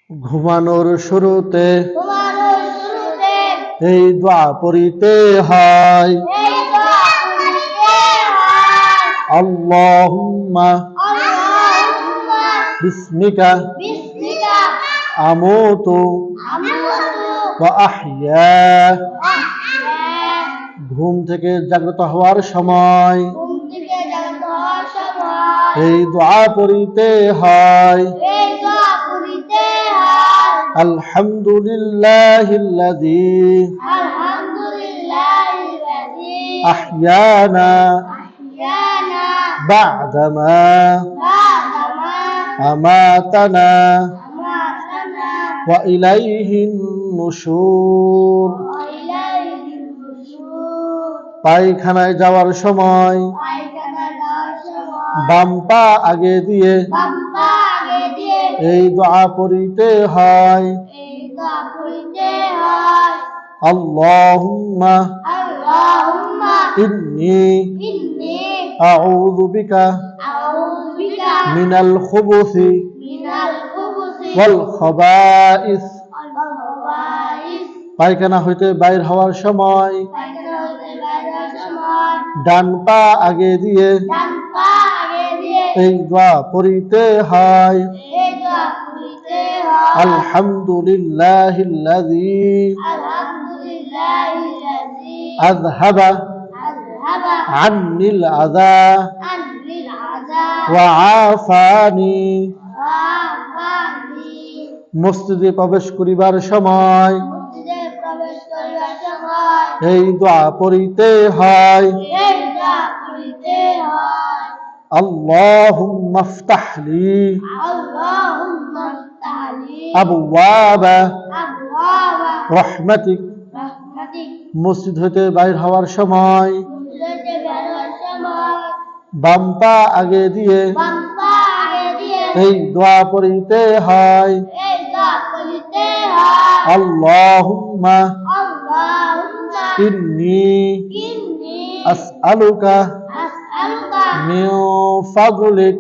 ঘুমানোর শুরুতে এই দোয়া পড়িতে হয়। আল্লাহুম্মা বিসমিকা আমুতু ওয়া আহইয়া। ঘুম থেকে জাগ্রত হওয়ার সময় এই দোয়া পড়িতে হয়। আলহামদুলিল্লাহিল্লাযী আহইয়ানা বা'দামা আমাতানা ওয়া ইলাইহিন নুশুর। পায়খানায় যাওয়ার সময় বাম পা আগে দিয়ে এই দোয়া পড়িতে হয়। আল্লাহুম্মা ইন্নী আউযু বিকা মিনাল খুবুসি ওয়াল খাবাইস। পায়খানা হইতে বাইর হওয়ার সময় ডান পা আগে দিয়ে এই দোয়া পড়িতে হয়। আলহামদুলিল্লাহিল্লাযী আযহাবা আন্নিল আযা ওয়া আফানি। মসজিদে প্রবেশ করিবার সময় এই দোয়া পড়িতে হয়। আল্লাহুম্মা ইফতাহ লি আবওয়াবা রাহমাতিক। মসজিদ হইতে বাইর হওয়ার সময় বাম পা আগে দিয়ে এই দোয়া পড়িতে হয়। আল্লাহুম্মা ইন্নী আসআলুকা মিন ফাদলিক